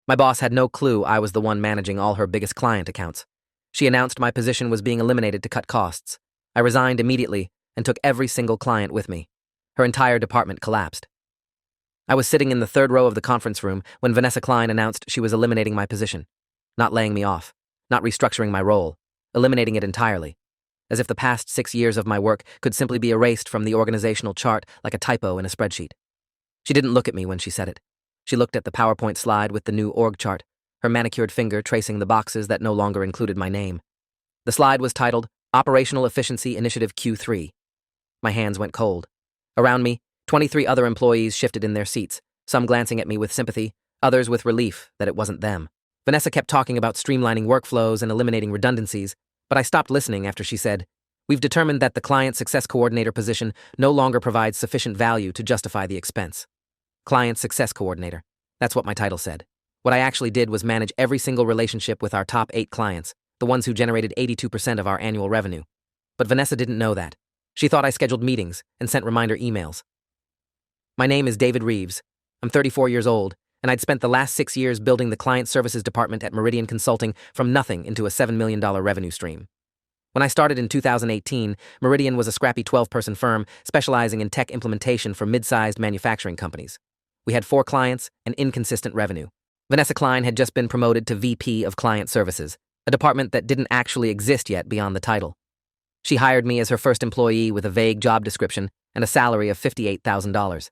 My boss had no clue I was the one managing all her biggest client accounts. She announced my position was being eliminated to cut costs. I resigned immediately and took every single client with me. Her entire department collapsed. I was sitting in the third row of the conference room when Vanessa Klein announced she was eliminating my position. Not laying me off, not restructuring my role, eliminating it entirely. As if the past 6 years of my work could simply be erased from the organizational chart like a typo in a spreadsheet. She didn't look at me when she said it. She looked at the PowerPoint slide with the new org chart, her manicured finger tracing the boxes that no longer included my name. The slide was titled Operational Efficiency Initiative Q3. My hands went cold. Around me, 23 other employees shifted in their seats, some glancing at me with sympathy, others with relief that it wasn't them. Vanessa kept talking about streamlining workflows and eliminating redundancies, but I stopped listening after she said, "We've determined that the Client Success Coordinator position no longer provides sufficient value to justify the expense." Client Success Coordinator. That's what my title said. What I actually did was manage every single relationship with our top 8 clients, the ones who generated 82% of our annual revenue. But Vanessa didn't know that. She thought I scheduled meetings and sent reminder emails. My name is David Reeves. I'm 34 years old, and I'd spent the last 6 years building the client services department at Meridian Consulting from nothing into a $7 million revenue stream. When I started in 2018, Meridian was a scrappy 12-person firm specializing in tech implementation for mid-sized manufacturing companies. We had 4 clients and inconsistent revenue. Vanessa Klein had just been promoted to VP of Client Services, a department that didn't actually exist yet beyond the title. She hired me as her first employee with a vague job description and a salary of $58,000.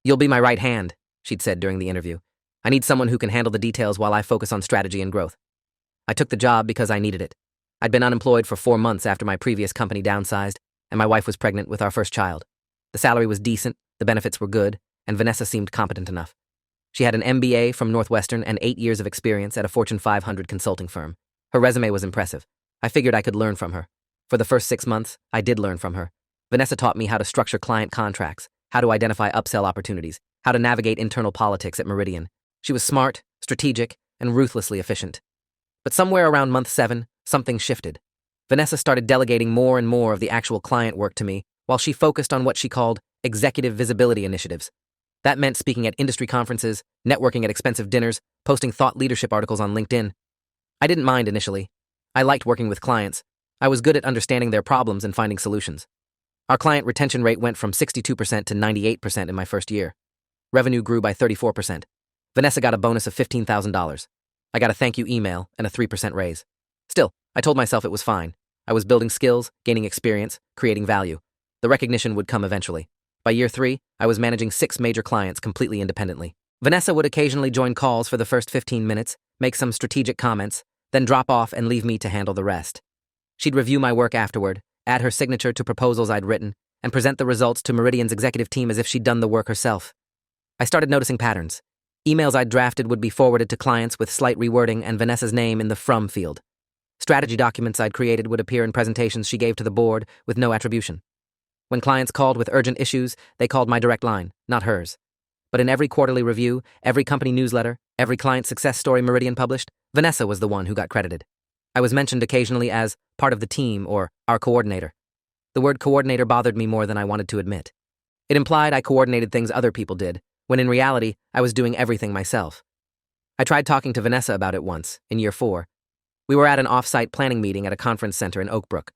"You'll be my right hand," she'd said during the interview. "I need someone who can handle the details while I focus on strategy and growth." I took the job because I needed it. I'd been unemployed for 4 months after my previous company downsized, and my wife was pregnant with our first child. The salary was decent, the benefits were good, and Vanessa seemed competent enough. She had an MBA from Northwestern and 8 years of experience at a Fortune 500 consulting firm. Her resume was impressive. I figured I could learn from her. For the first 6 months, I did learn from her. Vanessa taught me how to structure client contracts, how to identify upsell opportunities, how to navigate internal politics at Meridian. She was smart, strategic, and ruthlessly efficient. But somewhere around month 7, something shifted. Vanessa started delegating more and more of the actual client work to me, while she focused on what she called executive visibility initiatives. That meant speaking at industry conferences, networking at expensive dinners, posting thought leadership articles on LinkedIn. I didn't mind initially. I liked working with clients. I was good at understanding their problems and finding solutions. Our client retention rate went from 62% to 98% in my first year. Revenue grew by 34%. Vanessa got a bonus of $15,000. I got a thank you email and a 3% raise. Still, I told myself it was fine. I was building skills, gaining experience, creating value. The recognition would come eventually. By year 3, I was managing 6 major clients completely independently. Vanessa would occasionally join calls for the first 15 minutes, make some strategic comments, then drop off and leave me to handle the rest. She'd review my work afterward, add her signature to proposals I'd written, and present the results to Meridian's executive team as if she'd done the work herself. I started noticing patterns. Emails I'd drafted would be forwarded to clients with slight rewording and Vanessa's name in the from field. Strategy documents I'd created would appear in presentations she gave to the board with no attribution. When clients called with urgent issues, they called my direct line, not hers. But in every quarterly review, every company newsletter, every client success story Meridian published, Vanessa was the one who got credited. I was mentioned occasionally as part of the team or our coordinator. The word coordinator bothered me more than I wanted to admit. It implied I coordinated things other people did, when in reality, I was doing everything myself. I tried talking to Vanessa about it once, in year 4. We were at an off-site planning meeting at a conference center in Oak Brook.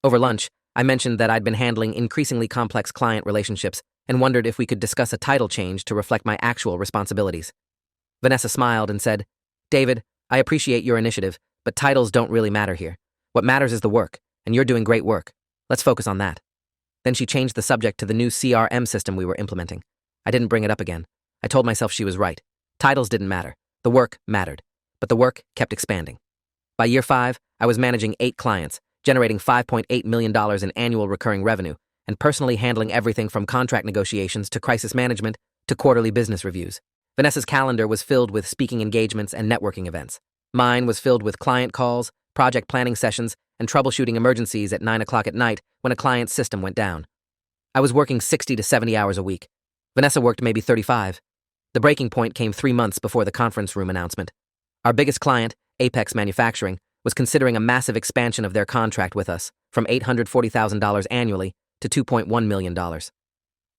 Over lunch, I mentioned that I'd been handling increasingly complex client relationships and wondered if we could discuss a title change to reflect my actual responsibilities. Vanessa smiled and said, "David, I appreciate your initiative, but titles don't really matter here. What matters is the work, and you're doing great work. Let's focus on that." Then she changed the subject to the new CRM system we were implementing. I didn't bring it up again. I told myself she was right. Titles didn't matter. The work mattered. But the work kept expanding. By year 5, I was managing 8 clients, generating $5.8 million in annual recurring revenue, and personally handling everything from contract negotiations to crisis management to quarterly business reviews. Vanessa's calendar was filled with speaking engagements and networking events. Mine was filled with client calls, project planning sessions, and troubleshooting emergencies at 9 o'clock at night when a client's system went down. I was working 60 to 70 hours a week. Vanessa worked maybe 35. The breaking point came 3 months before the conference room announcement. Our biggest client, Apex Manufacturing, was considering a massive expansion of their contract with us from $840,000 annually to $2.1 million.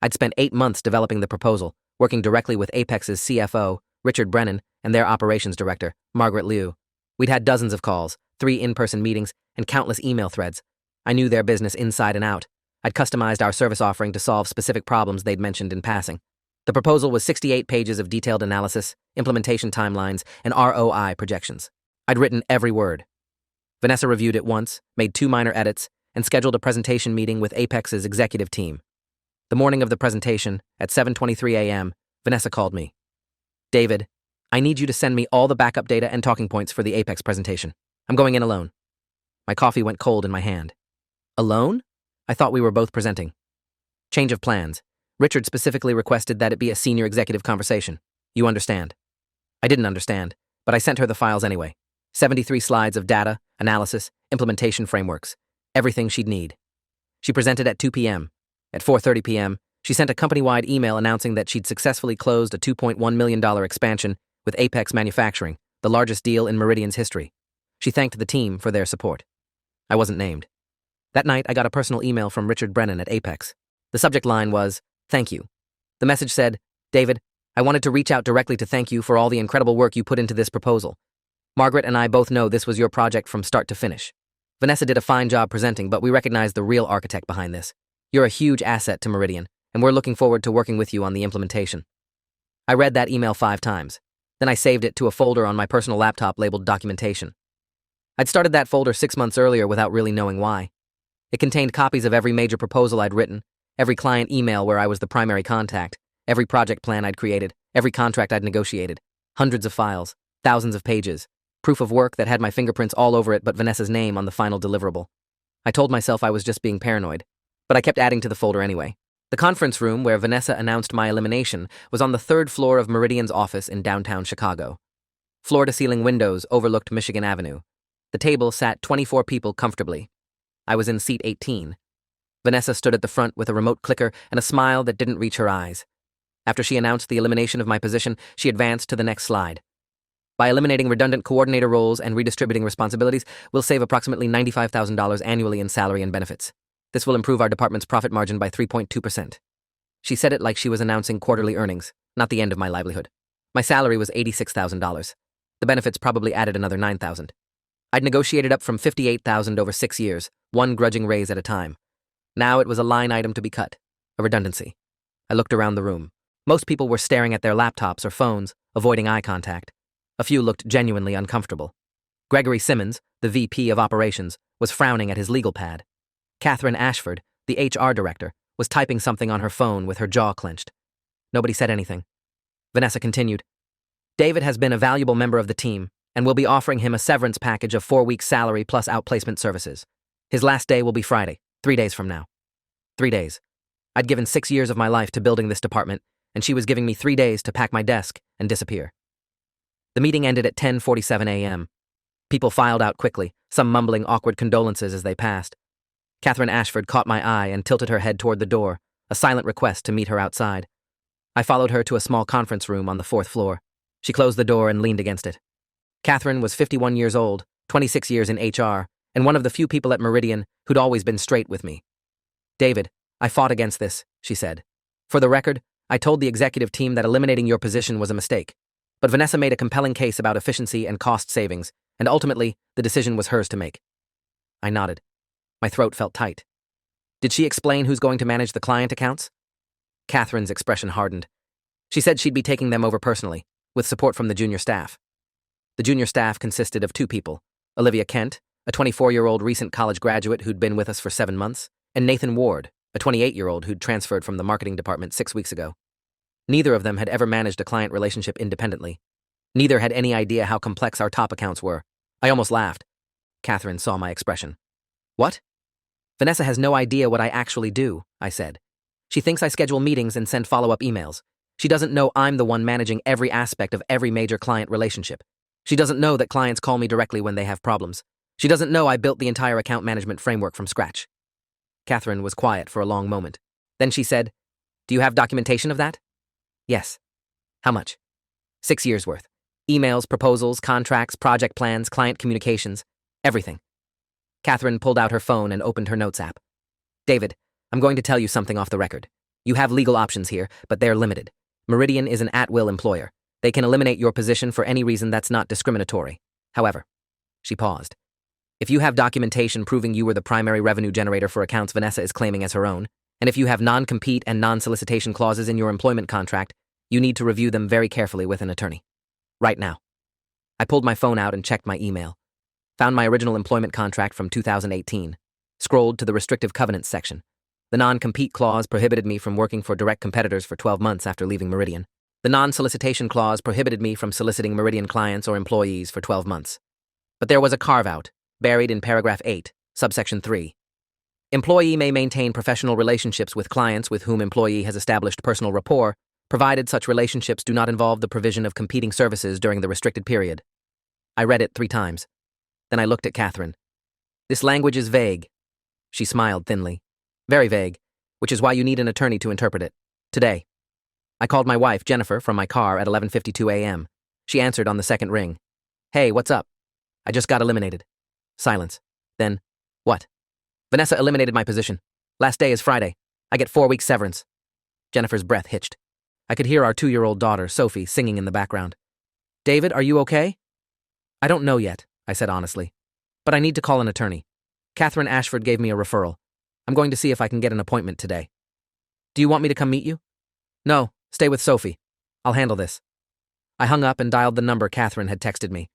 I'd spent 8 months developing the proposal, working directly with Apex's CFO, Richard Brennan, and their operations director, Margaret Liu. We'd had dozens of calls, 3 in-person meetings, and countless email threads. I knew their business inside and out. I'd customized our service offering to solve specific problems they'd mentioned in passing. The proposal was 68 pages of detailed analysis, implementation timelines, and ROI projections. I'd written every word. Vanessa reviewed it once, made 2 minor edits, and scheduled a presentation meeting with Apex's executive team. The morning of the presentation, at 7:23 a.m., Vanessa called me. "David, I need you to send me all the backup data and talking points for the Apex presentation. I'm going in alone." My coffee went cold in my hand. Alone? I thought we were both presenting. Change of plans. Richard specifically requested that it be a senior executive conversation. You understand. I didn't understand, but I sent her the files anyway. 73 slides of data, analysis, implementation frameworks. Everything she'd need. She presented at 2 p.m. At 4:30 p.m., she sent a company-wide email announcing that she'd successfully closed a $2.1 million expansion with Apex Manufacturing, the largest deal in Meridian's history. She thanked the team for their support. I wasn't named. That night, I got a personal email from Richard Brennan at Apex. The subject line was, "Thank you." The message said, "David, I wanted to reach out directly to thank you for all the incredible work you put into this proposal. Margaret and I both know this was your project from start to finish. Vanessa did a fine job presenting, but we recognize the real architect behind this. You're a huge asset to Meridian, and we're looking forward to working with you on the implementation." I read that email 5 times. Then I saved it to a folder on my personal laptop labeled Documentation. I'd started that folder 6 months earlier without really knowing why. It contained copies of every major proposal I'd written, every client email where I was the primary contact, every project plan I'd created, every contract I'd negotiated, hundreds of files, thousands of pages, proof of work that had my fingerprints all over it but Vanessa's name on the final deliverable. I told myself I was just being paranoid, but I kept adding to the folder anyway. The conference room where Vanessa announced my elimination was on the 3rd floor of Meridian's office in downtown Chicago. Floor-to-ceiling windows overlooked Michigan Avenue. The table sat 24 people comfortably. I was in seat 18. Vanessa stood at the front with a remote clicker and a smile that didn't reach her eyes. After she announced the elimination of my position, she advanced to the next slide. "By eliminating redundant coordinator roles and redistributing responsibilities, we'll save approximately $95,000 annually in salary and benefits. This will improve our department's profit margin by 3.2%. She said it like she was announcing quarterly earnings, not the end of my livelihood. My salary was $86,000. The benefits probably added another $9,000. I'd negotiated up from $58,000 over 6 years, one grudging raise at a time. Now it was a line item to be cut, a redundancy. I looked around the room. Most people were staring at their laptops or phones, avoiding eye contact. A few looked genuinely uncomfortable. Gregory Simmons, the VP of Operations, was frowning at his legal pad. Catherine Ashford, the HR director, was typing something on her phone with her jaw clenched. Nobody said anything. Vanessa continued, "David has been a valuable member of the team, and we'll be offering him a severance package of 4 weeks' salary plus outplacement services. His last day will be Friday, 3 days from now." 3 days. I'd given 6 years of my life to building this department, and she was giving me 3 days to pack my desk and disappear. The meeting ended at 10:47 a.m. People filed out quickly, some mumbling awkward condolences as they passed. Catherine Ashford caught my eye and tilted her head toward the door, a silent request to meet her outside. I followed her to a small conference room on the 4th floor. She closed the door and leaned against it. Catherine was 51 years old, 26 years in HR, and one of the few people at Meridian who'd always been straight with me. "David, I fought against this," she said. "For the record, I told the executive team that eliminating your position was a mistake. But Vanessa made a compelling case about efficiency and cost savings, and ultimately, the decision was hers to make." I nodded. My throat felt tight. "Did she explain who's going to manage the client accounts?" Catherine's expression hardened. She said she'd be taking them over personally, with support from the junior staff. The junior staff consisted of 2 people, Olivia Kent, a 24-year-old recent college graduate who'd been with us for 7 months, and Nathan Ward, a 28-year-old who'd transferred from the marketing department 6 weeks ago. Neither of them had ever managed a client relationship independently. Neither had any idea how complex our top accounts were. I almost laughed. Catherine saw my expression. "What?" "Vanessa has no idea what I actually do," I said. "She thinks I schedule meetings and send follow-up emails. She doesn't know I'm the one managing every aspect of every major client relationship. She doesn't know that clients call me directly when they have problems. She doesn't know I built the entire account management framework from scratch." Catherine was quiet for a long moment. Then she said, "Do you have documentation of that?" "Yes." "How much?" 6 years worth. Emails, proposals, contracts, project plans, client communications, everything. Catherine pulled out her phone and opened her notes app. "David, I'm going to tell you something off the record. You have legal options here, but they're limited. Meridian is an at-will employer. They can eliminate your position for any reason that's not discriminatory. However, she paused. If you have documentation proving you were the primary revenue generator for accounts Vanessa is claiming as her own, and if you have non-compete and non-solicitation clauses in your employment contract, you need to review them very carefully with an attorney. Right now. I pulled my phone out and checked my email. Found my original employment contract from 2018. Scrolled to the restrictive covenants section. The non-compete clause prohibited me from working for direct competitors for 12 months after leaving Meridian. The non-solicitation clause prohibited me from soliciting Meridian clients or employees for 12 months. But there was a carve-out, buried in paragraph 8, subsection 3. Employee may maintain professional relationships with clients with whom employee has established personal rapport, provided such relationships do not involve the provision of competing services during the restricted period. I read it 3 times. Then I looked at Catherine. This language is vague. She smiled thinly. Very vague, which is why you need an attorney to interpret it. Today. I called my wife, Jennifer, from my car at 11:52 a.m. She answered on the second ring. Hey, what's up? I just got eliminated. Silence. Then, what? Vanessa eliminated my position. Last day is Friday. I get 4 weeks severance. Jennifer's breath hitched. I could hear our 2-year-old daughter, Sophie, singing in the background. David, are you okay? I don't know yet, I said honestly. But I need to call an attorney. Catherine Ashford gave me a referral. I'm going to see if I can get an appointment today. Do you want me to come meet you? No, stay with Sophie. I'll handle this. I hung up and dialed the number Catherine had texted me.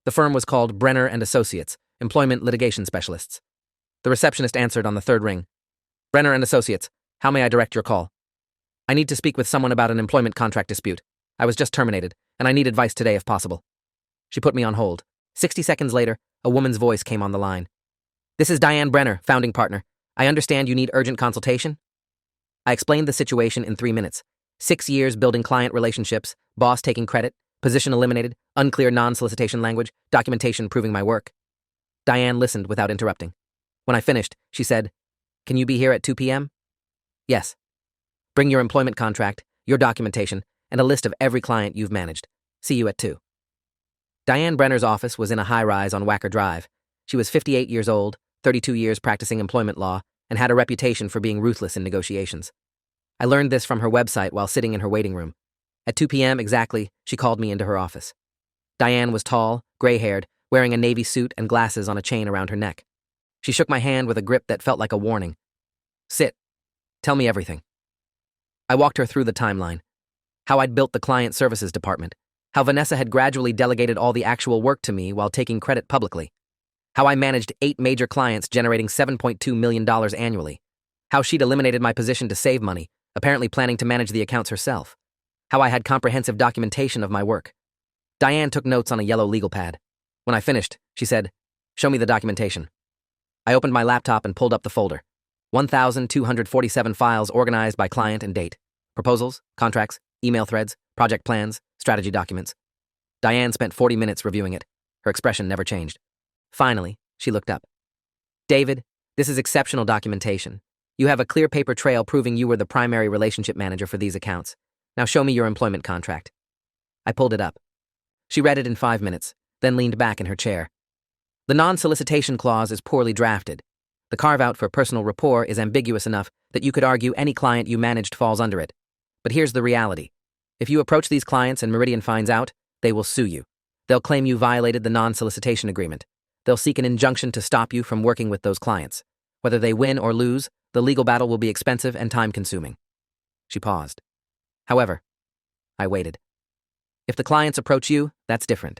The firm was called Brenner and Associates, Employment Litigation Specialists. The receptionist answered on the third ring. Brenner and Associates, how may I direct your call? I need to speak with someone about an employment contract dispute. I was just terminated, and I need advice today if possible. She put me on hold. 60 seconds later, a woman's voice came on the line. This is Diane Brenner, founding partner. I understand you need urgent consultation? I explained the situation in 3 minutes. 6 years building client relationships, boss taking credit, position eliminated, unclear non-solicitation language, documentation proving my work. Diane listened without interrupting. When I finished, she said, Can you be here at 2 p.m.? Yes. Bring your employment contract, your documentation, and a list of every client you've managed. See you at 2. Diane Brenner's office was in a high-rise on Wacker Drive. She was 58 years old, 32 years practicing employment law, and had a reputation for being ruthless in negotiations. I learned this from her website while sitting in her waiting room. At 2 p.m. exactly, she called me into her office. Diane was tall, gray-haired, wearing a navy suit and glasses on a chain around her neck. She shook my hand with a grip that felt like a warning. Sit. Tell me everything. I walked her through the timeline. How I'd built the client services department. How Vanessa had gradually delegated all the actual work to me while taking credit publicly. How I managed 8 major clients generating $7.2 million annually. How she'd eliminated my position to save money, apparently planning to manage the accounts herself. How I had comprehensive documentation of my work. Diane took notes on a yellow legal pad. When I finished, she said, Show me the documentation. I opened my laptop and pulled up the folder. 1,247 files organized by client and date. Proposals, contracts, email threads, project plans, strategy documents. Diane spent 40 minutes reviewing it. Her expression never changed. Finally, she looked up. David, this is exceptional documentation. You have a clear paper trail proving you were the primary relationship manager for these accounts. Now show me your employment contract. I pulled it up. She read it in 5 minutes, then leaned back in her chair. The non-solicitation clause is poorly drafted. The carve-out for personal rapport is ambiguous enough that you could argue any client you managed falls under it. But here's the reality. If you approach these clients and Meridian finds out, they will sue you. They'll claim you violated the non-solicitation agreement. They'll seek an injunction to stop you from working with those clients. Whether they win or lose, the legal battle will be expensive and time-consuming. She paused. However, I waited. If the clients approach you, that's different.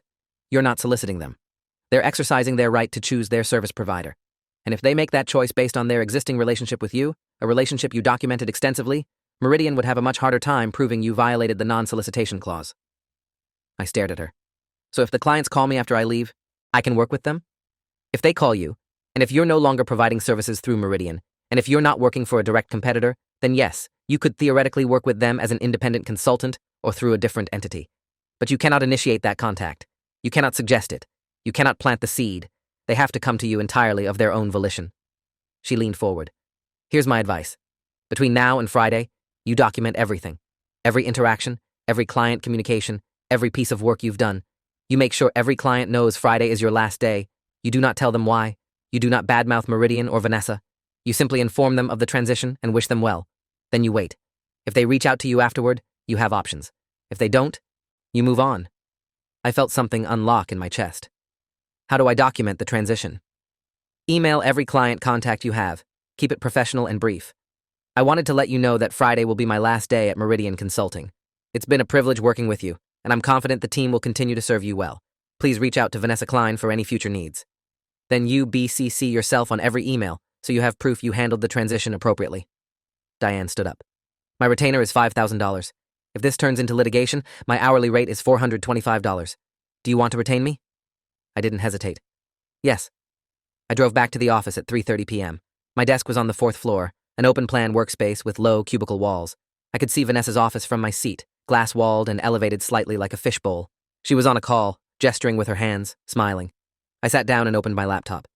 You're not soliciting them. They're exercising their right to choose their service provider. And if they make that choice based on their existing relationship with you, a relationship you documented extensively, Meridian would have a much harder time proving you violated the non-solicitation clause. I stared at her. So if the clients call me after I leave, I can work with them? If they call you, and if you're no longer providing services through Meridian, and if you're not working for a direct competitor, then yes, you could theoretically work with them as an independent consultant or through a different entity. But you cannot initiate that contact. You cannot suggest it. You cannot plant the seed. They have to come to you entirely of their own volition. She leaned forward. Here's my advice. Between now and Friday, you document everything. Every interaction, every client communication, every piece of work you've done. You make sure every client knows Friday is your last day. You do not tell them why. You do not badmouth Meridian or Vanessa. You simply inform them of the transition and wish them well. Then you wait. If they reach out to you afterward, you have options. If they don't, You move on. I felt something unlock in my chest. How do I document the transition? Email every client contact you have. Keep it professional and brief. I wanted to let you know that Friday will be my last day at Meridian Consulting. It's been a privilege working with you, and I'm confident the team will continue to serve you well. Please reach out to Vanessa Klein for any future needs. Then you BCC yourself on every email, so you have proof you handled the transition appropriately. Diane stood up. My retainer is $5,000. If this turns into litigation, my hourly rate is $425. Do you want to retain me? I didn't hesitate. Yes. I drove back to the office at 3:30 p.m. My desk was on the 4th floor, an open-plan workspace with low cubicle walls. I could see Vanessa's office from my seat, glass-walled and elevated slightly like a fishbowl. She was on a call, gesturing with her hands, smiling. I sat down and opened my laptop.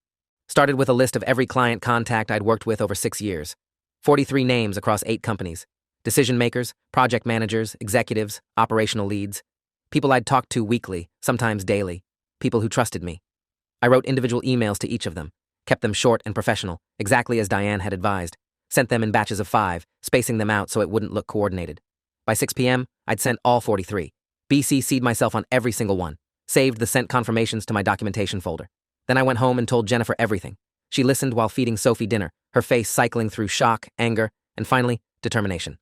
Started with a list of every client contact I'd worked with over 6 years. 43 names across 8 companies. Decision makers, project managers, executives, operational leads. People I'd talked to weekly, sometimes daily. People who trusted me. I wrote individual emails to each of them, kept them short and professional, exactly as Diane had advised. Sent them in batches of 5, spacing them out so it wouldn't look coordinated. By 6 p.m., I'd sent all 43. BCC'd myself on every single one. Saved the sent confirmations to my documentation folder. Then I went home and told Jennifer everything. She listened while feeding Sophie dinner, her face cycling through shock, anger, and finally, determination.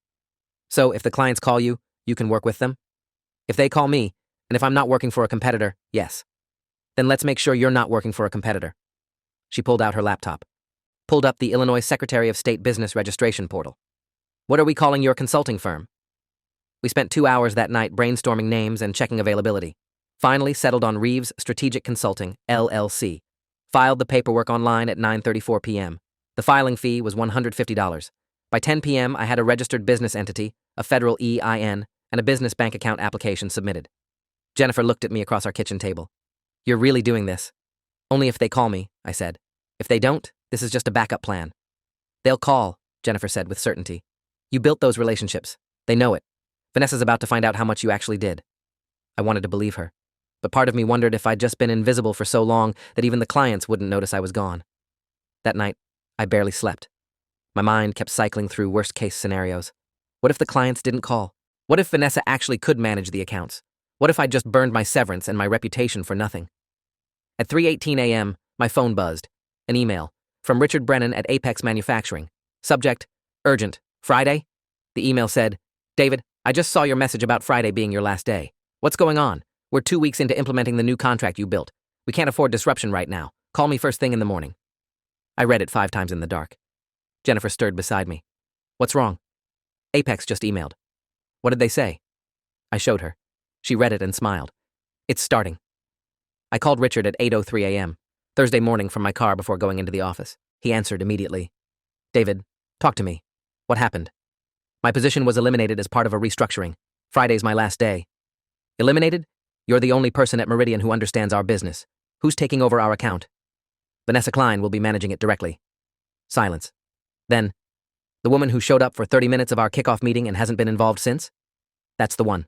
So if the clients call you, you can work with them? If they call me, and if I'm not working for a competitor, yes. Then let's make sure you're not working for a competitor. She pulled out her laptop. Pulled up the Illinois Secretary of State Business Registration portal. What are we calling your consulting firm? We spent 2 hours that night brainstorming names and checking availability. Finally settled on Reeves Strategic Consulting, LLC. Filed the paperwork online at 9:34 p.m. The filing fee was $150. By 10 p.m., I had a registered business entity, a federal EIN, and a business bank account application submitted. Jennifer looked at me across our kitchen table. You're really doing this? Only if they call me, I said. If they don't, this is just a backup plan. They'll call, Jennifer said with certainty. You built those relationships. They know it. Vanessa's about to find out how much you actually did. I wanted to believe her, but part of me wondered if I'd just been invisible for so long that even the clients wouldn't notice I was gone. That night, I barely slept. My mind kept cycling through worst-case scenarios. What if the clients didn't call? What if Vanessa actually could manage the accounts? What if I'd just burned my severance and my reputation for nothing? At 3:18 a.m., my phone buzzed. An email. From Richard Brennan at Apex Manufacturing. Subject, urgent, Friday? The email said, David, I just saw your message about Friday being your last day. What's going on? We're 2 weeks into implementing the new contract you built. We can't afford disruption right now. Call me first thing in the morning. I read it 5 times in the dark. Jennifer stirred beside me. What's wrong? Apex just emailed. What did they say? I showed her. She read it and smiled. It's starting. I called Richard at 8:03 a.m., Thursday morning from my car before going into the office. He answered immediately. David, talk to me. What happened? My position was eliminated as part of a restructuring. Friday's my last day. Eliminated? You're the only person at Meridian who understands our business. Who's taking over our account? Vanessa Klein will be managing it directly. Silence. Then, the woman who showed up for 30 minutes of our kickoff meeting and hasn't been involved since? That's the one.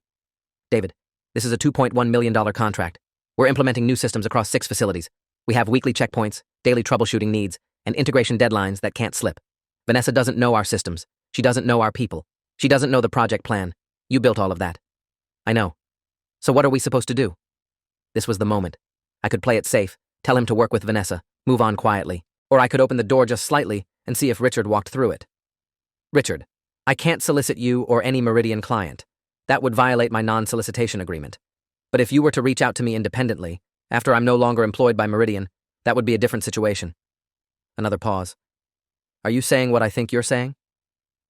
David, this is a $2.1 million contract. We're implementing new systems across 6 facilities. We have weekly checkpoints, daily troubleshooting needs, and integration deadlines that can't slip. Vanessa doesn't know our systems. She doesn't know our people. She doesn't know the project plan. You built all of that. I know. So what are we supposed to do? This was the moment. I could play it safe, tell him to work with Vanessa, move on quietly, or I could open the door just slightly and see if Richard walked through it. Richard, I can't solicit you or any Meridian client. That would violate my non-solicitation agreement. But if you were to reach out to me independently, after I'm no longer employed by Meridian, that would be a different situation. Another pause. Are you saying what I think you're saying?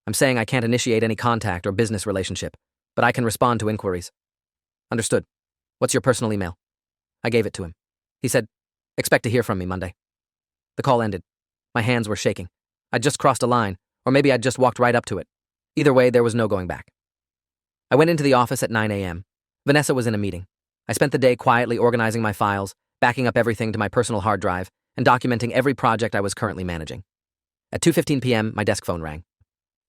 I'm saying I can't initiate any contact or business relationship, but I can respond to inquiries. Understood. What's your personal email? I gave it to him. He said, expect to hear from me Monday. The call ended. My hands were shaking. I'd just crossed a line, or maybe I'd just walked right up to it. Either way, there was no going back. I went into the office at 9 a.m. Vanessa was in a meeting. I spent the day quietly organizing my files, backing up everything to my personal hard drive, and documenting every project I was currently managing. At 2:15 p.m., my desk phone rang.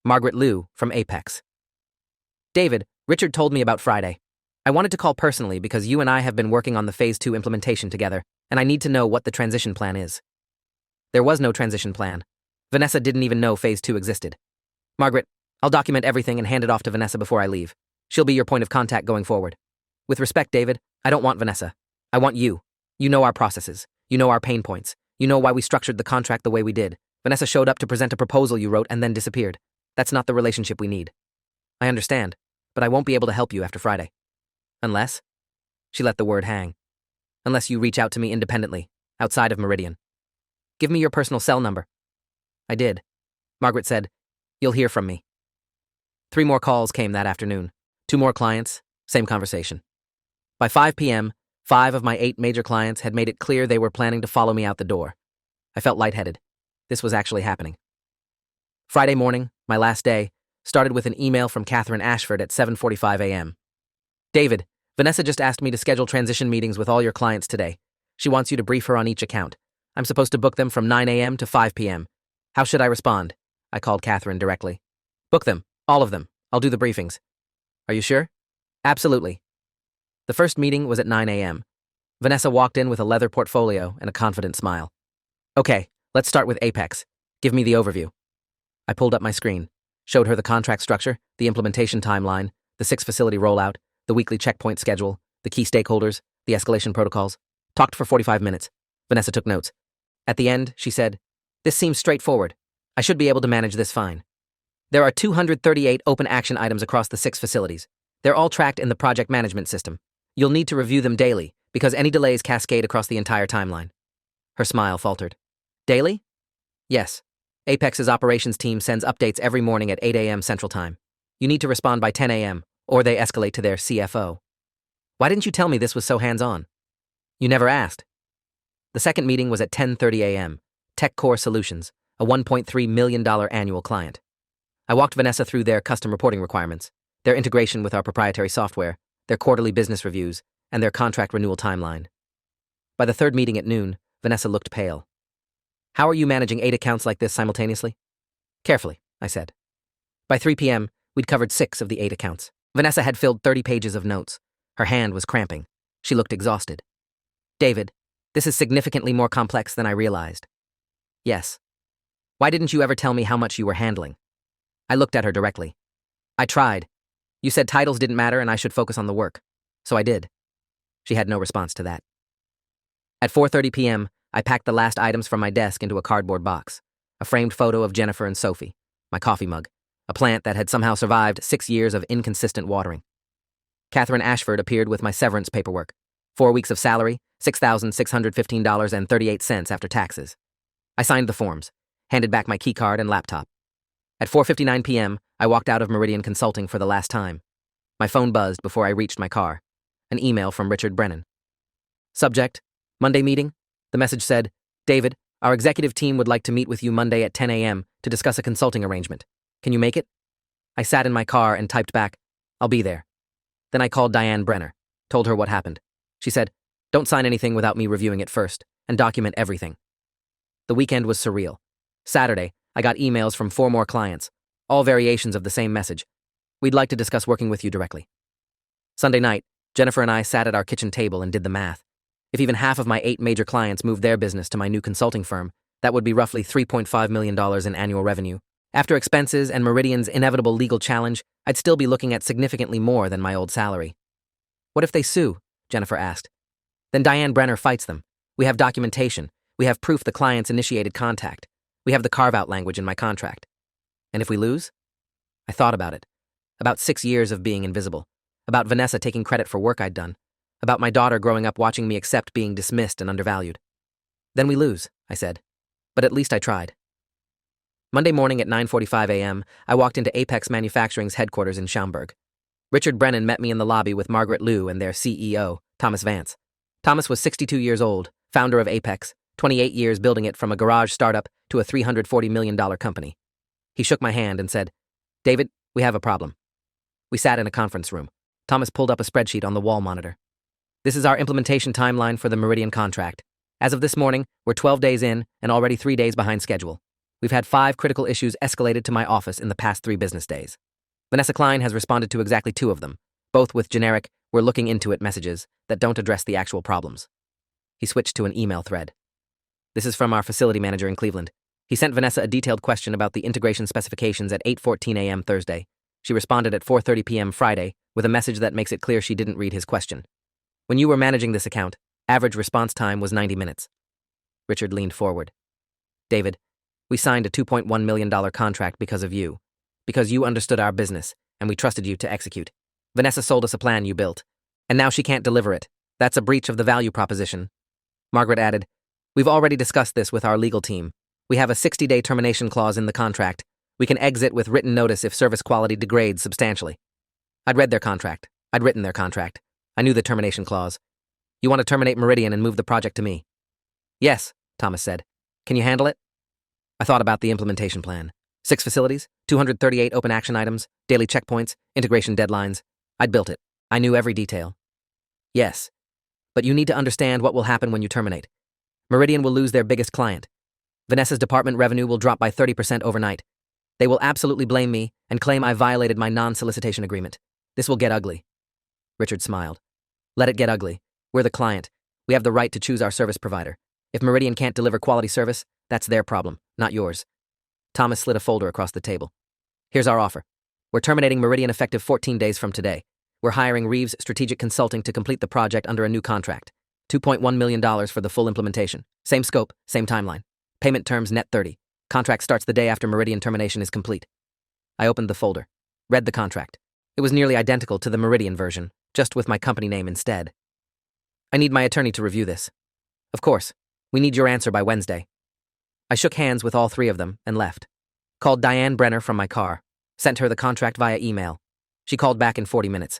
Margaret Liu from Apex. David, Richard told me about Friday. I wanted to call personally because you and I have been working on the Phase 2 implementation together, and I need to know what the transition plan is. There was no transition plan. Vanessa didn't even know Phase 2 existed. Margaret, I'll document everything and hand it off to Vanessa before I leave. She'll be your point of contact going forward. With respect, David, I don't want Vanessa. I want you. You know our processes. You know our pain points. You know why we structured the contract the way we did. Vanessa showed up to present a proposal you wrote and then disappeared. That's not the relationship we need. I understand, but I won't be able to help you after Friday. Unless? She let the word hang. Unless you reach out to me independently, outside of Meridian. Give me your personal cell number. I did. Margaret said, You'll hear from me. 3 more calls came that afternoon. 2 more clients, same conversation. By 5 p.m., 5 of my 8 major clients had made it clear they were planning to follow me out the door. I felt lightheaded. This was actually happening. Friday morning, my last day, started with an email from Catherine Ashford at 7:45 a.m. David, Vanessa just asked me to schedule transition meetings with all your clients today. She wants you to brief her on each account. I'm supposed to book them from 9 a.m. to 5 p.m. How should I respond? I called Catherine directly. Book them, all of them. I'll do the briefings. Are you sure? Absolutely. The first meeting was at 9 a.m. Vanessa walked in with a leather portfolio and a confident smile. Okay, let's start with Apex. Give me the overview. I pulled up my screen, showed her the contract structure, the implementation timeline, the 6-facility rollout, the weekly checkpoint schedule, the key stakeholders, the escalation protocols. Talked for 45 minutes. Vanessa took notes. At the end, she said, This seems straightforward. I should be able to manage this fine. There are 238 open action items across the 6 facilities. They're all tracked in the project management system. You'll need to review them daily, because any delays cascade across the entire timeline. Her smile faltered. Daily? Yes. Apex's operations team sends updates every morning at 8 a.m. Central Time. You need to respond by 10 a.m., or they escalate to their CFO. Why didn't you tell me this was so hands-on? You never asked. The second meeting was at 10:30 a.m. Tech Core Solutions, a $1.3 million annual client. I walked Vanessa through their custom reporting requirements, their integration with our proprietary software, their quarterly business reviews, and their contract renewal timeline. By the third meeting at noon, Vanessa looked pale. How are you managing 8 accounts like this simultaneously? Carefully, I said. By 3 p.m., we'd covered 6 of the 8 accounts. Vanessa had filled 30 pages of notes. Her hand was cramping. She looked exhausted. David, this is significantly more complex than I realized. Yes. Why didn't you ever tell me how much you were handling? I looked at her directly. I tried. You said titles didn't matter and I should focus on the work. So I did. She had no response to that. At 4:30 p.m., I packed the last items from my desk into a cardboard box. A framed photo of Jennifer and Sophie, my coffee mug, a plant that had somehow survived 6 years of inconsistent watering. Catherine Ashford appeared with my severance paperwork. 4 weeks of salary, $6,615.38 after taxes. I signed the forms, handed back my keycard and laptop. At 4:59 p.m., I walked out of Meridian Consulting for the last time. My phone buzzed before I reached my car. An email from Richard Brennan. Subject, Monday meeting. The message said, David, our executive team would like to meet with you Monday at 10 a.m. to discuss a consulting arrangement. Can you make it? I sat in my car and typed back, I'll be there. Then I called Diane Brenner, told her what happened. She said, don't sign anything without me reviewing it first, and document everything. The weekend was surreal. Saturday, I got emails from 4 more clients, all variations of the same message. We'd like to discuss working with you directly. Sunday night, Jennifer and I sat at our kitchen table and did the math. If even half of my 8 major clients moved their business to my new consulting firm, that would be roughly $3.5 million in annual revenue. After expenses and Meridian's inevitable legal challenge, I'd still be looking at significantly more than my old salary. What if they sue? Jennifer asked. Then Diane Brenner fights them. We have documentation. We have proof the clients initiated contact. We have the carve-out language in my contract. And if we lose? I thought about it. About 6 years of being invisible. About Vanessa taking credit for work I'd done. About my daughter growing up watching me accept being dismissed and undervalued. Then we lose, I said. But at least I tried. Monday morning at 9:45 a.m., I walked into Apex Manufacturing's headquarters in Schaumburg. Richard Brennan met me in the lobby with Margaret Liu and their CEO, Thomas Vance. Thomas was 62 years old, founder of Apex, 28 years building it from a garage startup to a $340 million company. He shook my hand and said, David, we have a problem. We sat in a conference room. Thomas pulled up a spreadsheet on the wall monitor. This is our implementation timeline for the Meridian contract. As of this morning, we're 12 days in and already 3 days behind schedule. We've had 5 critical issues escalated to my office in the past 3 business days. Vanessa Klein has responded to exactly 2 of them, both with generic, we're looking into it messages that don't address the actual problems. He switched to an email thread. This is from our facility manager in Cleveland. He sent Vanessa a detailed question about the integration specifications at 8:14 a.m. Thursday. She responded at 4:30 p.m. Friday with a message that makes it clear she didn't read his question. When you were managing this account, average response time was 90 minutes. Richard leaned forward. David, we signed a $2.1 million contract because of you. Because you understood our business, and we trusted you to execute. Vanessa sold us a plan you built, and now she can't deliver it. That's a breach of the value proposition. Margaret added, we've already discussed this with our legal team. We have a 60-day termination clause in the contract. We can exit with written notice if service quality degrades substantially. I'd read their contract. I'd written their contract. I knew the termination clause. You want to terminate Meridian and move the project to me? Yes, Thomas said. Can you handle it? I thought about the implementation plan. 6 facilities, 238 open action items, daily checkpoints, integration deadlines. I'd built it. I knew every detail. Yes. But you need to understand what will happen when you terminate. Meridian will lose their biggest client. Vanessa's department revenue will drop by 30% overnight. They will absolutely blame me and claim I violated my non-solicitation agreement. This will get ugly. Richard smiled. Let it get ugly. We're the client. We have the right to choose our service provider. If Meridian can't deliver quality service, that's their problem, not yours. Thomas slid a folder across the table. Here's our offer. We're terminating Meridian effective 14 days from today. We're hiring Reeves Strategic Consulting to complete the project under a new contract. $2.1 million for the full implementation. Same scope, same timeline. Payment terms net 30. Contract starts the day after Meridian termination is complete. I opened the folder. Read the contract. It was nearly identical to the Meridian version, just with my company name instead. I need my attorney to review this. Of course. We need your answer by Wednesday. I shook hands with all 3 of them and left. Called Diane Brenner from my car. Sent her the contract via email. She called back in 40 minutes.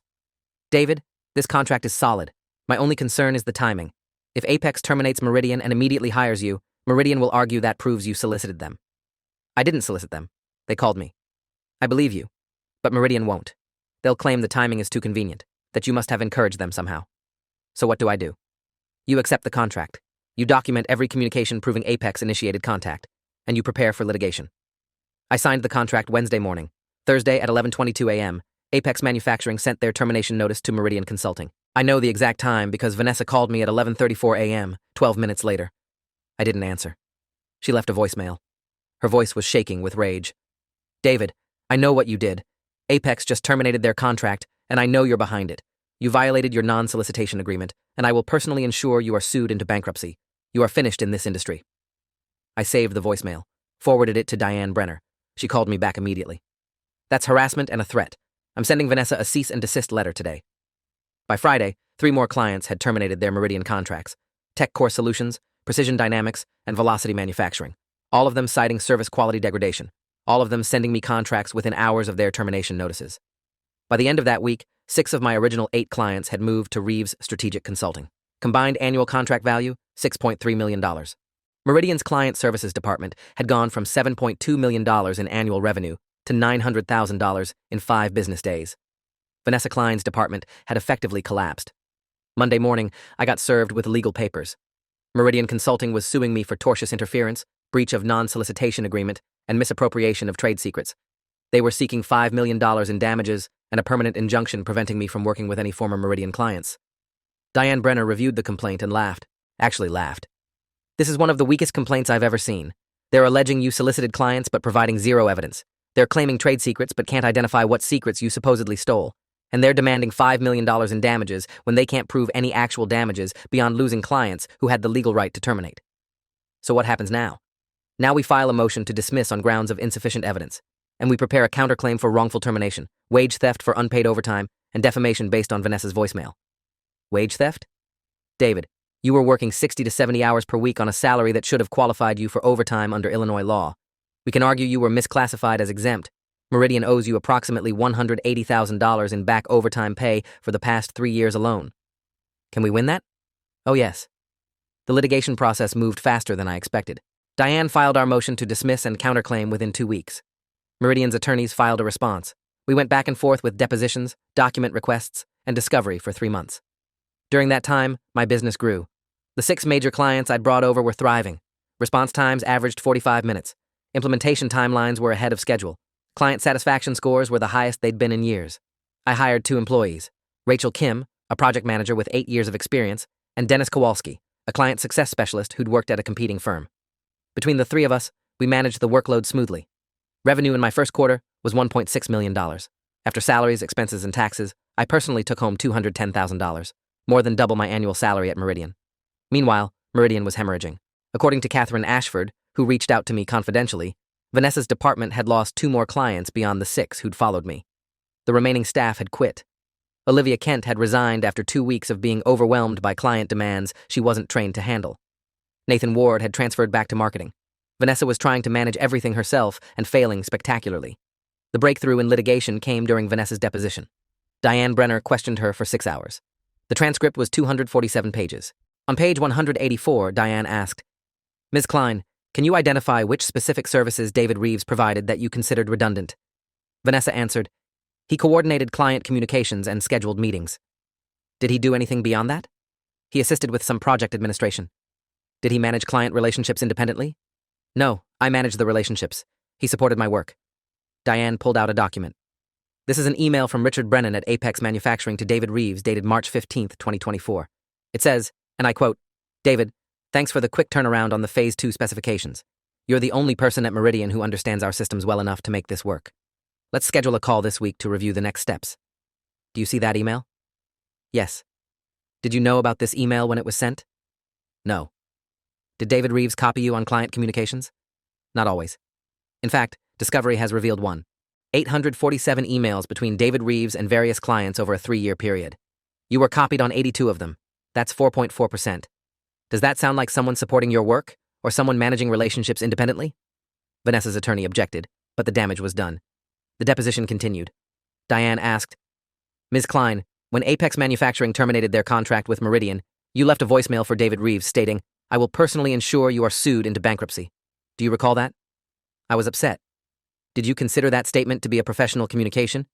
David, this contract is solid. My only concern is the timing. If Apex terminates Meridian and immediately hires you, Meridian will argue that proves you solicited them. I didn't solicit them. They called me. I believe you. But Meridian won't. They'll claim the timing is too convenient, that you must have encouraged them somehow. So what do? You accept the contract. You document every communication proving Apex initiated contact, and you prepare for litigation. I signed the contract Wednesday morning. Thursday at 11:22 a.m., Apex Manufacturing sent their termination notice to Meridian Consulting. I know the exact time because Vanessa called me at 11:34 a.m., 12 minutes later. I didn't answer. She left a voicemail. Her voice was shaking with rage. David, I know what you did. Apex just terminated their contract, and I know you're behind it. You violated your non-solicitation agreement, and I will personally ensure you are sued into bankruptcy. You are finished in this industry. I saved the voicemail, forwarded it to Diane Brenner. She called me back immediately. That's harassment and a threat. I'm sending Vanessa a cease and desist letter today. By Friday, 3 more clients had terminated their Meridian contracts. Tech Core Solutions, Precision Dynamics, and Velocity Manufacturing. All of them citing service quality degradation. All of them sending me contracts within hours of their termination notices. By the end of that week, 6 of my original 8 clients had moved to Reeves Strategic Consulting. Combined annual contract value, $6.3 million. Meridian's client services department had gone from $7.2 million in annual revenue to $900,000 in 5 business days. Vanessa Klein's department had effectively collapsed. Monday morning, I got served with legal papers. Meridian Consulting was suing me for tortious interference, breach of non-solicitation agreement, and misappropriation of trade secrets. They were seeking $5 million in damages and a permanent injunction preventing me from working with any former Meridian clients. Diane Brenner reviewed the complaint and laughed. Actually laughed. This is one of the weakest complaints I've ever seen. They're alleging you solicited clients but providing 0 evidence. They're claiming trade secrets but can't identify what secrets you supposedly stole. And they're demanding $5 million in damages when they can't prove any actual damages beyond losing clients who had the legal right to terminate. So what happens now? Now we file a motion to dismiss on grounds of insufficient evidence, and we prepare a counterclaim for wrongful termination, wage theft for unpaid overtime, and defamation based on Vanessa's voicemail. Wage theft? David, you were working 60 to 70 hours per week on a salary that should have qualified you for overtime under Illinois law. We can argue you were misclassified as exempt. Meridian owes you approximately $180,000 in back overtime pay for the past 3 years alone. Can we win that? Oh yes. The litigation process moved faster than I expected. Diane filed our motion to dismiss and counterclaim within 2 weeks. Meridian's attorneys filed a response. We went back and forth with depositions, document requests, and discovery for 3 months. During that time, my business grew. The 6 major clients I'd brought over were thriving. Response times averaged 45 minutes. Implementation timelines were ahead of schedule. Client satisfaction scores were the highest they'd been in years. I hired 2 employees, Rachel Kim, a project manager with 8 years of experience, and Dennis Kowalski, a client success specialist who'd worked at a competing firm. Between the 3 of us, we managed the workload smoothly. Revenue in my first quarter was $1.6 million, After salaries, expenses, and taxes, I personally took home $210,000, more than double my annual salary at Meridian. Meanwhile, Meridian was hemorrhaging. According to Catherine Ashford, who reached out to me confidentially, Vanessa's department had lost 2 more clients beyond the 6 who'd followed me. The remaining staff had quit. Olivia Kent had resigned after 2 weeks of being overwhelmed by client demands she wasn't trained to handle. Nathan Ward had transferred back to marketing. Vanessa was trying to manage everything herself and failing spectacularly. The breakthrough in litigation came during Vanessa's deposition. Diane Brenner questioned her for 6 hours. The transcript was 247 pages. On page 184, Diane asked, "Ms. Klein, can you identify which specific services David Reeves provided that you considered redundant?" Vanessa answered, "He coordinated client communications and scheduled meetings." "Did he do anything beyond that?" "He assisted with some project administration." "Did he manage client relationships independently?" "No, I managed the relationships. He supported my work." Diane pulled out a document. "This is an email from Richard Brennan at Apex Manufacturing to David Reeves dated March 15, 2024. It says, and I quote, 'David, thanks for the quick turnaround on the Phase 2 specifications. You're the only person at Meridian who understands our systems well enough to make this work. Let's schedule a call this week to review the next steps.' Do you see that email?" "Yes." "Did you know about this email when it was sent?" "No." "Did David Reeves copy you on client communications?" "Not always. In fact, Discovery has revealed 847 emails between David Reeves and various clients over a 3-year period. You were copied on 82 of them. That's 4.4%. Does that sound like someone supporting your work, or someone managing relationships independently?" Vanessa's attorney objected, but the damage was done. The deposition continued. Diane asked, "Ms. Klein, when Apex Manufacturing terminated their contract with Meridian, you left a voicemail for David Reeves stating, 'I will personally ensure you are sued into bankruptcy.' Do you recall that?" "I was upset." "Did you consider that statement to be a professional communication?"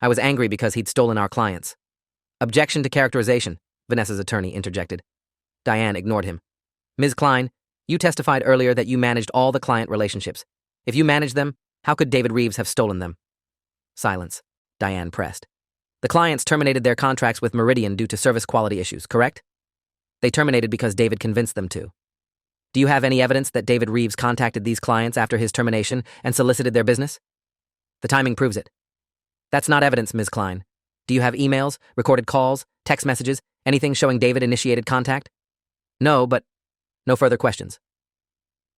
"I was angry because he'd stolen our clients." "Objection to characterization," Vanessa's attorney interjected. Diane ignored him. "Ms. Klein, you testified earlier that you managed all the client relationships. If you managed them, how could David Reeves have stolen them?" Silence. Diane pressed. "The clients terminated their contracts with Meridian due to service quality issues, correct?" "They terminated because David convinced them to." "Do you have any evidence that David Reeves contacted these clients after his termination and solicited their business?" "The timing proves it." "That's not evidence, Ms. Klein. Do you have emails, recorded calls, text messages, anything showing David initiated contact?" "No, but..." No further questions.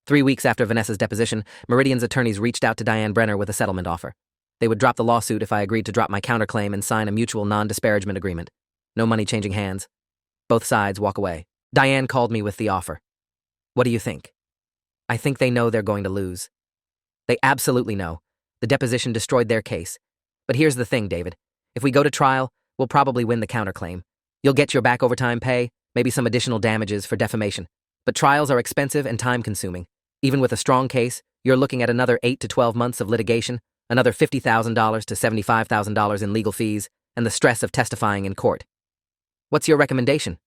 3 weeks after Vanessa's deposition, Meridian's attorneys reached out to Diane Brenner with a settlement offer. They would drop the lawsuit if I agreed to drop my counterclaim and sign a mutual non-disparagement agreement. No money changing hands. Both sides walk away. Diane called me with the offer. "What do you think?" "I think they know they're going to lose." "They absolutely know. The deposition destroyed their case. But here's the thing, David. If we go to trial, we'll probably win the counterclaim. You'll get your back overtime pay, maybe some additional damages for defamation. But trials are expensive and time-consuming. Even with a strong case, you're looking at another 8 to 12 months of litigation, another $50,000 to $75,000 in legal fees, and the stress of testifying in court. What's your recommendation?"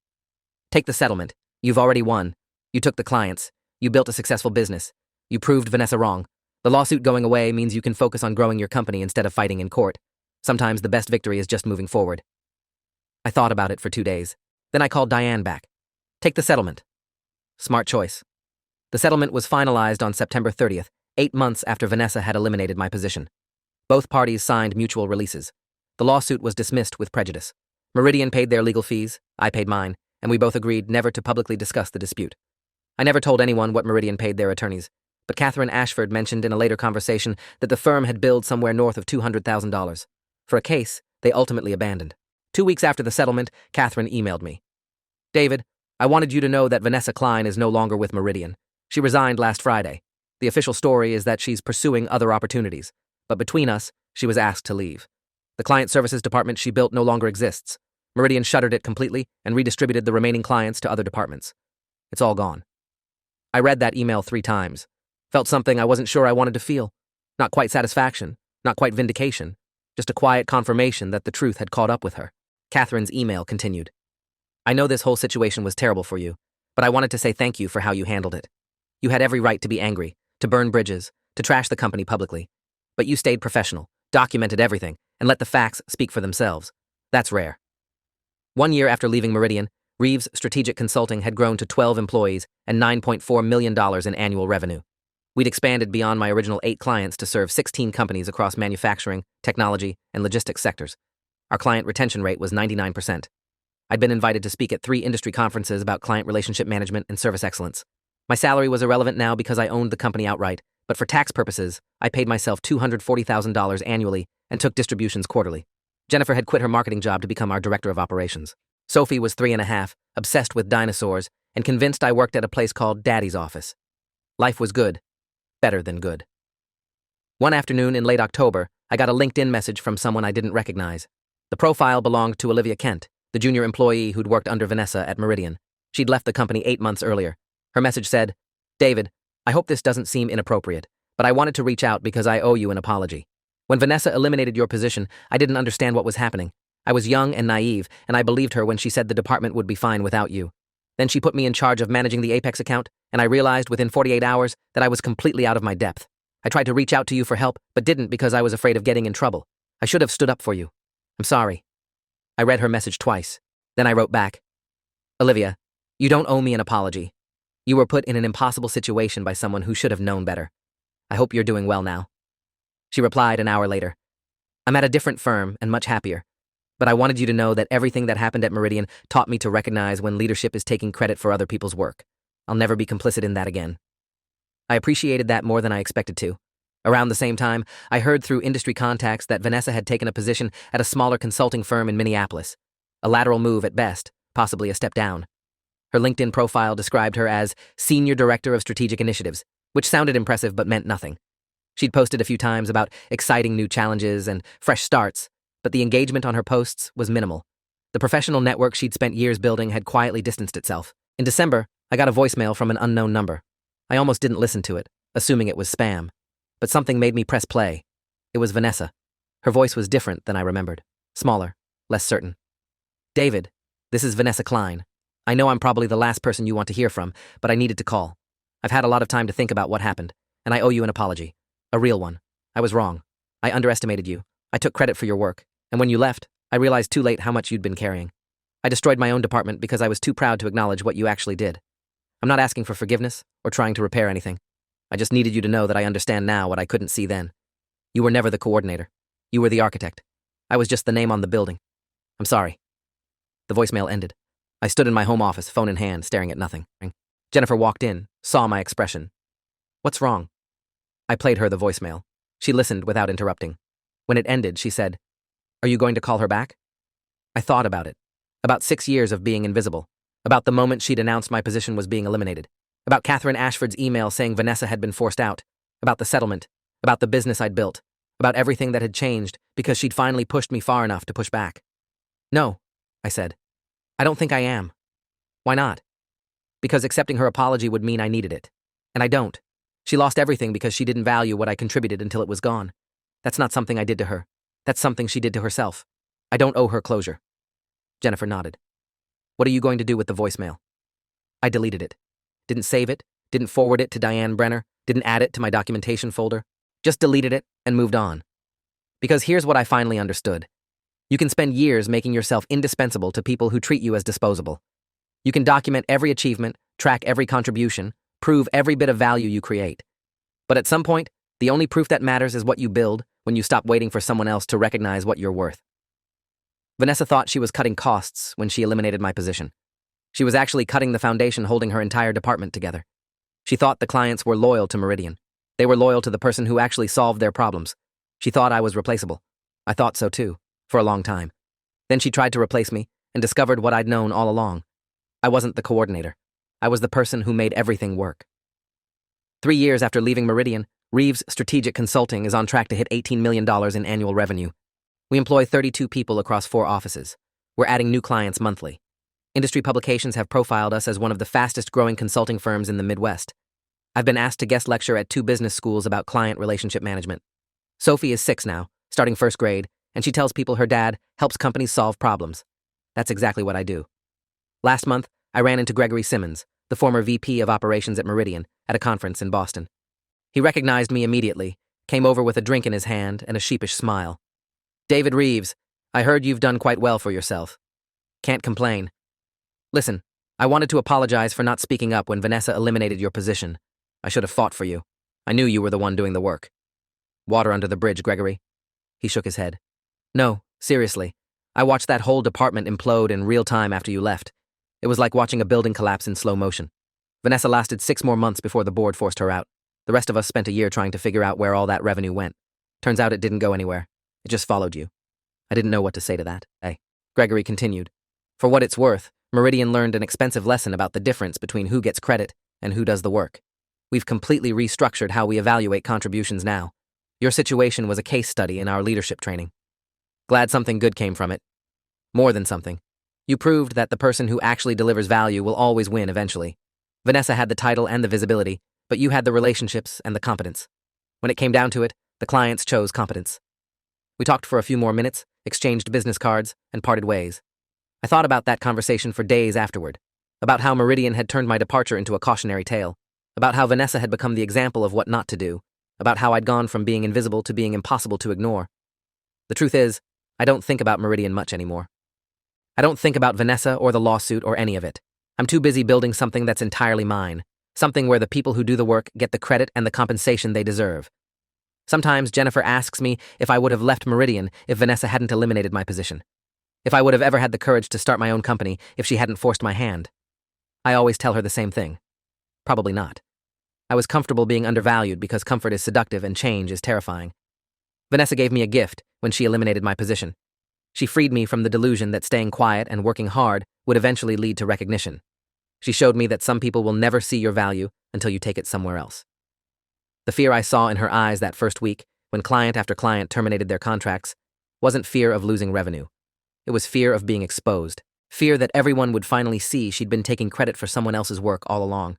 "Take the settlement. You've already won. You took the clients. You built a successful business. You proved Vanessa wrong. The lawsuit going away means you can focus on growing your company instead of fighting in court. Sometimes the best victory is just moving forward." I thought about it for 2 days. Then I called Diane back. "Take the settlement." Smart choice. The settlement was finalized on September 30th, 8 months after Vanessa had eliminated my position. Both parties signed mutual releases. The lawsuit was dismissed with prejudice. Meridian paid their legal fees, I paid mine, and we both agreed never to publicly discuss the dispute. I never told anyone what Meridian paid their attorneys, but Catherine Ashford mentioned in a later conversation that the firm had billed somewhere north of $200,000. For a case they ultimately abandoned. 2 weeks after the settlement, Catherine emailed me. "David, I wanted you to know that Vanessa Klein is no longer with Meridian. She resigned last Friday. The official story is that she's pursuing other opportunities, but between us, she was asked to leave. The client services department she built no longer exists. Meridian shuttered it completely and redistributed the remaining clients to other departments. It's all gone." I read that email 3 times. Felt something I wasn't sure I wanted to feel. Not quite satisfaction, not quite vindication, just a quiet confirmation that the truth had caught up with her. Catherine's email continued. "I know this whole situation was terrible for you, but I wanted to say thank you for how you handled it. You had every right to be angry, to burn bridges, to trash the company publicly. But you stayed professional, documented everything, and let the facts speak for themselves. That's rare." 1 year after leaving Meridian, Reeves Strategic Consulting had grown to 12 employees and $9.4 million in annual revenue. We'd expanded beyond my original 8 clients to serve 16 companies across manufacturing, technology, and logistics sectors. Our client retention rate was 99%. I'd been invited to speak at 3 industry conferences about client relationship management and service excellence. My salary was irrelevant now because I owned the company outright, but for tax purposes, I paid myself $240,000 annually and took distributions quarterly. Jennifer had quit her marketing job to become our director of operations. Sophie was 3.5, obsessed with dinosaurs, and convinced I worked at a place called Daddy's Office. Life was good. Better than good. One afternoon in late October, I got a LinkedIn message from someone I didn't recognize. The profile belonged to Olivia Kent, the junior employee who'd worked under Vanessa at Meridian. She'd left the company 8 months earlier. Her message said, "David, I hope this doesn't seem inappropriate, but I wanted to reach out because I owe you an apology. When Vanessa eliminated your position, I didn't understand what was happening. I was young and naive, and I believed her when she said the department would be fine without you. Then she put me in charge of managing the Apex account, and I realized within 48 hours that I was completely out of my depth. I tried to reach out to you for help, but didn't because I was afraid of getting in trouble. I should have stood up for you. I'm sorry." I read her message twice. Then I wrote back, "Olivia, you don't owe me an apology. You were put in an impossible situation by someone who should have known better. I hope you're doing well now." She replied an hour later, "I'm at a different firm and much happier. But I wanted you to know that everything that happened at Meridian taught me to recognize when leadership is taking credit for other people's work. I'll never be complicit in that again." I appreciated that more than I expected to. Around the same time, I heard through industry contacts that Vanessa had taken a position at a smaller consulting firm in Minneapolis. A lateral move at best, possibly a step down. Her LinkedIn profile described her as Senior Director of Strategic Initiatives, which sounded impressive but meant nothing. She'd posted a few times about exciting new challenges and fresh starts, but the engagement on her posts was minimal. The professional network she'd spent years building had quietly distanced itself. In December, I got a voicemail from an unknown number. I almost didn't listen to it, assuming it was spam. But something made me press play. It was Vanessa. Her voice was different than I remembered. Smaller, less certain. "David, this is Vanessa Klein. I know I'm probably the last person you want to hear from, but I needed to call. I've had a lot of time to think about what happened, and I owe you an apology. A real one. I was wrong. I underestimated you. I took credit for your work, and when you left, I realized too late how much you'd been carrying. I destroyed my own department because I was too proud to acknowledge what you actually did. I'm not asking for forgiveness or trying to repair anything. I just needed you to know that I understand now what I couldn't see then. You were never the coordinator. You were the architect. I was just the name on the building. I'm sorry." The voicemail ended. I stood in my home office, phone in hand, staring at nothing. Jennifer walked in, saw my expression. "What's wrong?" I played her the voicemail. She listened without interrupting. When it ended, she said, "Are you going to call her back?" I thought about it. About 6 years of being invisible. About the moment she'd announced my position was being eliminated. About Catherine Ashford's email saying Vanessa had been forced out. About the settlement. About the business I'd built. About everything that had changed because she'd finally pushed me far enough to push back. "No," I said. "I don't think I am." "Why not?" "Because accepting her apology would mean I needed it. And I don't. She lost everything because she didn't value what I contributed until it was gone. That's not something I did to her. That's something she did to herself. I don't owe her closure." Jennifer nodded. "What are you going to do with the voicemail?" I deleted it. Didn't save it, didn't forward it to Diane Brenner, didn't add it to my documentation folder. Just deleted it and moved on. Because here's what I finally understood. You can spend years making yourself indispensable to people who treat you as disposable. You can document every achievement, track every contribution, prove every bit of value you create. But at some point, the only proof that matters is what you build when you stop waiting for someone else to recognize what you're worth. Vanessa thought she was cutting costs when she eliminated my position. She was actually cutting the foundation holding her entire department together. She thought the clients were loyal to Meridian. They were loyal to the person who actually solved their problems. She thought I was replaceable. I thought so too, for a long time. Then she tried to replace me and discovered what I'd known all along. I wasn't the coordinator. I was the person who made everything work. 3 years after leaving Meridian, Reeves Strategic Consulting is on track to hit $18 million in annual revenue. We employ 32 people across 4 offices. We're adding new clients monthly. Industry publications have profiled us as one of the fastest-growing consulting firms in the Midwest. I've been asked to guest lecture at 2 business schools about client relationship management. Sophie is 6 now, starting 1st grade, and she tells people her dad helps companies solve problems. That's exactly what I do. Last month, I ran into Gregory Simmons, the former VP of operations at Meridian, at a conference in Boston. He recognized me immediately, came over with a drink in his hand and a sheepish smile. "David Reeves, I heard you've done quite well for yourself. Can't complain. Listen, I wanted to apologize for not speaking up when Vanessa eliminated your position. I should have fought for you. I knew you were the one doing the work. Water under the bridge, Gregory. He shook his head. No, seriously. I watched that whole department implode in real time after you left. It was like watching a building collapse in slow motion. Vanessa lasted 6 more months before the board forced her out. The rest of us spent a year trying to figure out where all that revenue went. Turns out it didn't go anywhere. It just followed you. I didn't know what to say to that. Gregory continued. For what it's worth, Meridian learned an expensive lesson about the difference between who gets credit and who does the work. We've completely restructured how we evaluate contributions now. Your situation was a case study in our leadership training. Glad something good came from it. More than something. You proved that the person who actually delivers value will always win eventually. Vanessa had the title and the visibility, but you had the relationships and the competence. When it came down to it, the clients chose competence. We talked for a few more minutes, exchanged business cards, and parted ways. I thought about that conversation for days afterward, about how Meridian had turned my departure into a cautionary tale, about how Vanessa had become the example of what not to do, about how I'd gone from being invisible to being impossible to ignore. The truth is, I don't think about Meridian much anymore. I don't think about Vanessa or the lawsuit or any of it. I'm too busy building something that's entirely mine, something where the people who do the work get the credit and the compensation they deserve. Sometimes Jennifer asks me if I would have left Meridian if Vanessa hadn't eliminated my position. If I would have ever had the courage to start my own company if she hadn't forced my hand. I always tell her the same thing. Probably not. I was comfortable being undervalued because comfort is seductive and change is terrifying. Vanessa gave me a gift when she eliminated my position. She freed me from the delusion that staying quiet and working hard would eventually lead to recognition. She showed me that some people will never see your value until you take it somewhere else. The fear I saw in her eyes that first week, when client after client terminated their contracts, wasn't fear of losing revenue. It was fear of being exposed, fear that everyone would finally see she'd been taking credit for someone else's work all along.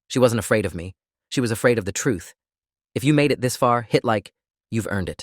She wasn't afraid of me. She was afraid of the truth. If you made it this far, hit like, you've earned it.